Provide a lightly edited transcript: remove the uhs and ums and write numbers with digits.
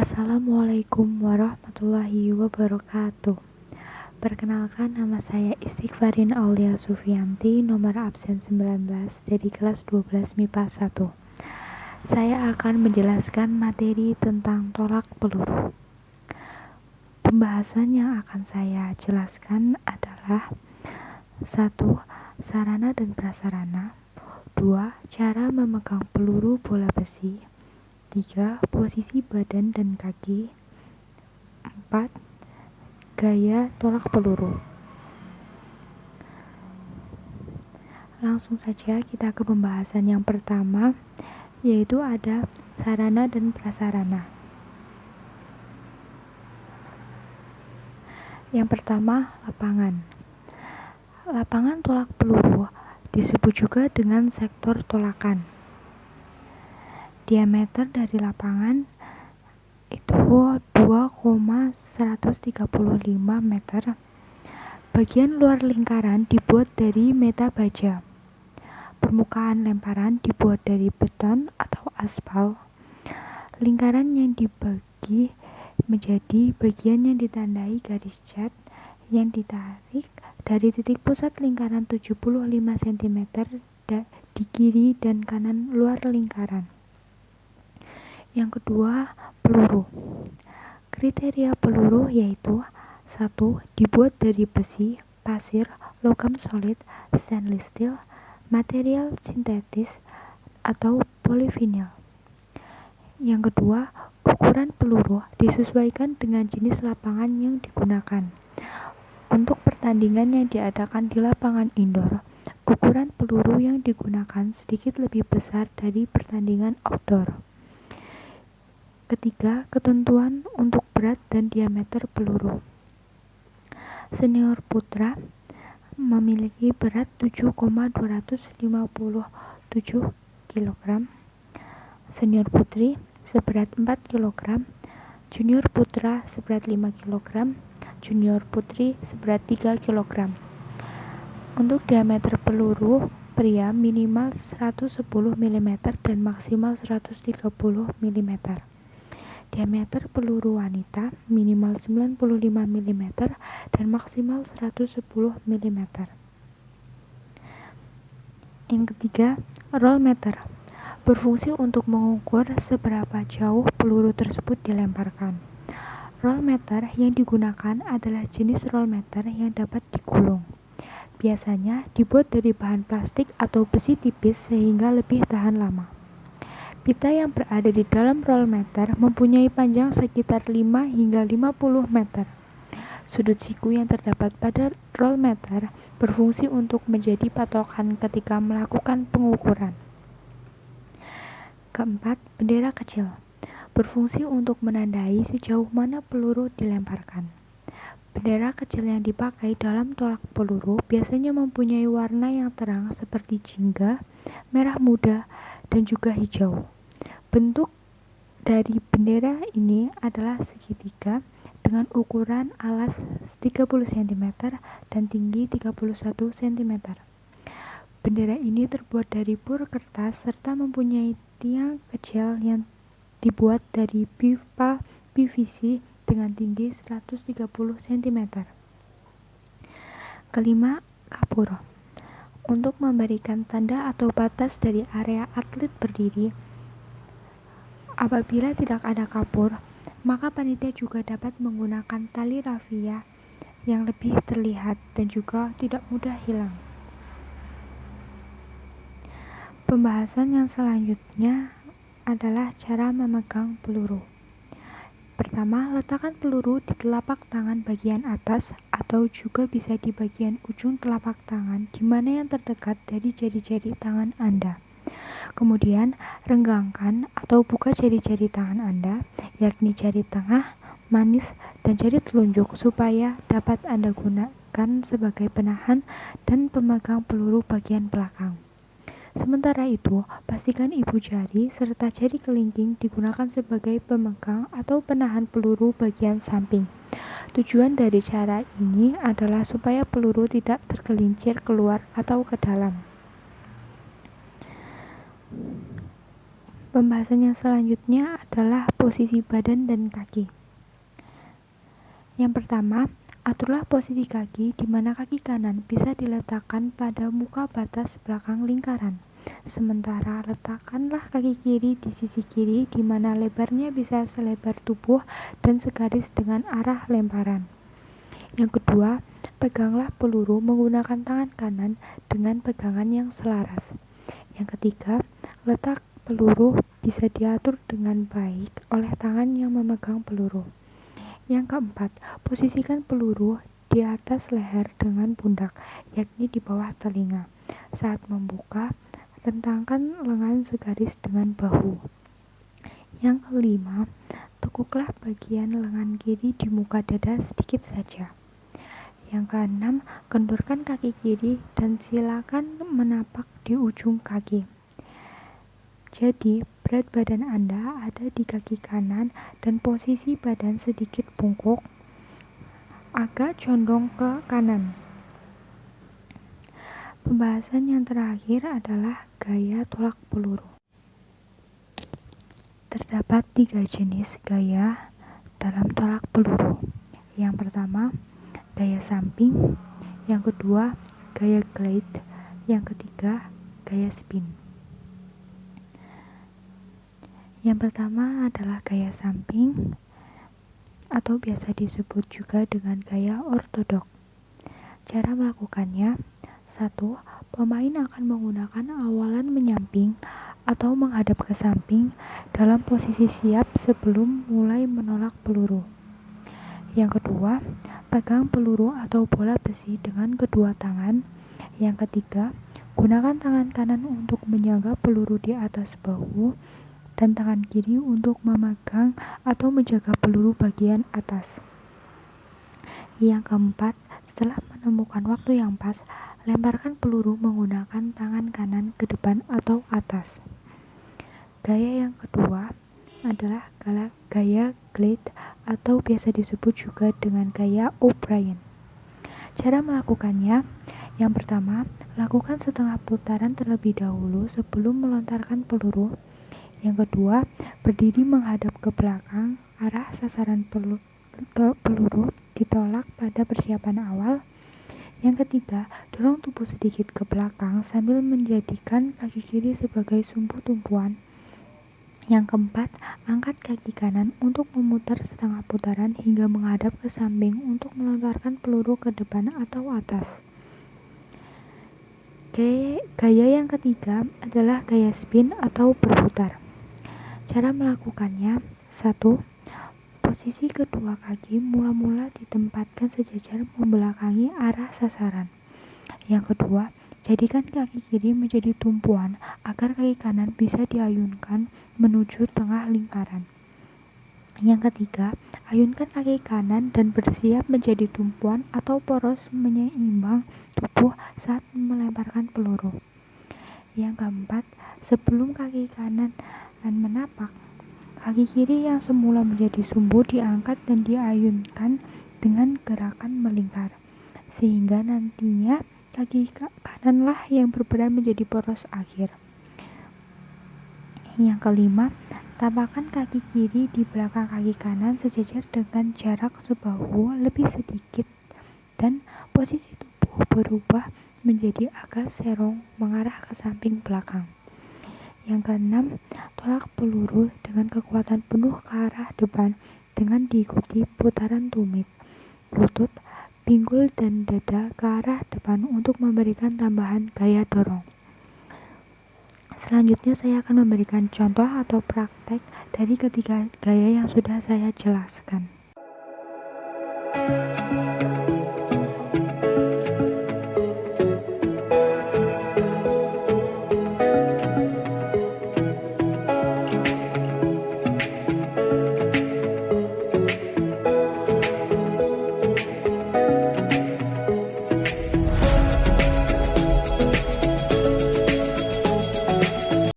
Assalamualaikum warahmatullahi wabarakatuh. Perkenalkan, nama saya Istighfarin Aulia Sufianti, nomor absen 19 dari kelas 12 MIPA 1. Saya akan menjelaskan materi tentang tolak peluru. Pembahasan yang akan saya jelaskan adalah 1. Sarana dan prasarana. 2. Cara memegang peluru bola besi. 3. Posisi badan dan kaki. 4. Gaya tolak peluru. Langsung saja kita ke pembahasan yang pertama, yaitu ada sarana dan prasarana. Yang pertama, lapangan. Lapangan tolak peluru disebut juga dengan sektor tolakan. Diameter dari lapangan itu 2,135 meter. Bagian luar lingkaran dibuat dari meta baja. Permukaan lemparan dibuat dari beton atau aspal. Lingkaran yang dibagi menjadi bagian yang ditandai garis cat yang ditarik dari titik pusat lingkaran 75 cm di kiri dan kanan luar lingkaran. Yang kedua, peluru. Kriteria peluru yaitu 1. Dibuat dari besi, pasir, logam solid, stainless steel, material sintetis, atau polivinil. Yang kedua, ukuran peluru disesuaikan dengan jenis lapangan yang digunakan. Untuk pertandingan yang diadakan di lapangan indoor, ukuran peluru yang digunakan sedikit lebih besar dari pertandingan outdoor. Ketiga, ketentuan untuk berat dan diameter peluru. Senior putra memiliki berat 7,257 kg. Senior putri seberat 4 kg. Junior putra seberat 5 kg. Junior putri seberat 3 kg. Untuk diameter peluru, pria minimal 110 mm dan maksimal 130 mm. Diameter peluru wanita minimal 95 mm dan maksimal 110 mm. Yang ketiga, roll meter. Berfungsi untuk mengukur seberapa jauh peluru tersebut dilemparkan. Roll meter yang digunakan adalah jenis roll meter yang dapat digulung. Biasanya dibuat dari bahan plastik atau besi tipis sehingga lebih tahan lama. Pita yang berada di dalam roll meter mempunyai panjang sekitar 5 hingga 50 meter. Sudut siku yang terdapat pada roll meter berfungsi untuk menjadi patokan ketika melakukan pengukuran. Keempat, bendera kecil. Berfungsi untuk menandai sejauh mana peluru dilemparkan. Bendera kecil yang dipakai dalam tolak peluru biasanya mempunyai warna yang terang seperti jingga, merah muda, dan juga hijau. Bentuk dari bendera ini adalah segitiga dengan ukuran alas 30 cm dan tinggi 31 cm. Bendera ini terbuat dari pur kertas serta mempunyai tiang kecil yang dibuat dari pipa PVC dengan tinggi 130 cm. Kelima, kapur. Untuk memberikan tanda atau batas dari area atlet berdiri. Apabila tidak ada kapur, maka panitia juga dapat menggunakan tali rafia yang lebih terlihat dan juga tidak mudah hilang. Pembahasan yang selanjutnya adalah cara memegang peluru. Pertama, letakkan peluru di telapak tangan bagian atas atau juga bisa di bagian ujung telapak tangan di mana yang terdekat dari jari-jari tangan Anda. Kemudian, renggangkan atau buka jari-jari tangan Anda, yakni jari tengah, manis, dan jari telunjuk supaya dapat Anda gunakan sebagai penahan dan pemegang peluru bagian belakang. Sementara itu, pastikan ibu jari serta jari kelingking digunakan sebagai pemegang atau penahan peluru bagian samping. Tujuan dari cara ini adalah supaya peluru tidak tergelincir keluar atau ke dalam. Pembahasan yang selanjutnya adalah posisi badan dan kaki. Yang pertama, aturlah posisi kaki di mana kaki kanan bisa diletakkan pada muka batas belakang lingkaran. Sementara letakkanlah kaki kiri di sisi kiri di mana lebarnya bisa selebar tubuh dan segaris dengan arah lemparan. Yang kedua, peganglah peluru menggunakan tangan kanan dengan pegangan yang selaras. Yang ketiga, letak peluru bisa diatur dengan baik oleh tangan yang memegang peluru. Yang keempat, posisikan peluru di atas leher dengan pundak, yakni di bawah telinga. Saat membuka, rentangkan lengan segaris dengan bahu. Yang kelima, tekuklah bagian lengan kiri di muka dada sedikit saja. Yang keenam, kendurkan kaki kiri dan silakan menapak di ujung kaki. Jadi, berat badan Anda ada di kaki kanan dan posisi badan sedikit bungkuk, agak condong ke kanan. Pembahasan yang terakhir adalah gaya tolak peluru. Terdapat 3 jenis gaya dalam tolak peluru. Yang pertama, gaya samping. Yang kedua, gaya glide. Yang ketiga, gaya spin. Yang pertama adalah gaya samping atau biasa disebut juga dengan gaya ortodok. Cara melakukannya: 1. Pemain akan menggunakan awalan menyamping atau menghadap ke samping dalam posisi siap sebelum mulai menolak peluru. Yang kedua, pegang peluru atau bola besi dengan kedua tangan. Yang ketiga, gunakan tangan kanan untuk menyangga peluru di atas bahu dan tangan kiri untuk memegang atau menjaga peluru bagian atas. Yang keempat, setelah menemukan waktu yang pas, lemparkan peluru menggunakan tangan kanan ke depan atau atas. Gaya yang kedua adalah gaya glide atau biasa disebut juga dengan gaya O'Brien. Cara melakukannya: yang pertama, lakukan setengah putaran terlebih dahulu sebelum melontarkan peluru. Yang kedua, berdiri menghadap ke belakang, arah sasaran peluru ditolak pada persiapan awal. Yang ketiga, dorong tubuh sedikit ke belakang sambil menjadikan kaki kiri sebagai sumbu tumpuan. Yang keempat, angkat kaki kanan untuk memutar setengah putaran hingga menghadap ke samping untuk melontarkan peluru ke depan atau atas. Gaya yang ketiga adalah gaya spin atau berputar. Cara melakukannya: 1. Posisi kedua kaki mula-mula ditempatkan sejajar membelakangi arah sasaran. Yang kedua, jadikan kaki kiri menjadi tumpuan agar kaki kanan bisa diayunkan menuju tengah lingkaran. Yang ketiga, ayunkan kaki kanan dan bersiap menjadi tumpuan atau poros menyeimbang tubuh saat melemparkan peluru. Yang keempat, sebelum kaki kanan menapak, kaki kiri yang semula menjadi sumbu diangkat dan diayunkan dengan gerakan melingkar, sehingga nantinya kaki kananlah yang berperan menjadi poros akhir. Yang kelima, tapakkan kaki kiri di belakang kaki kanan sejajar dengan jarak sebahu lebih sedikit dan posisi tubuh berubah menjadi agak serong mengarah ke samping belakang. Yang keenam, tolak peluru dengan kekuatan penuh ke arah depan dengan diikuti putaran tumit, lutut, pinggul, dan dada ke arah depan untuk memberikan tambahan gaya dorong. Selanjutnya saya akan memberikan contoh atau praktek dari ketiga gaya yang sudah saya jelaskan.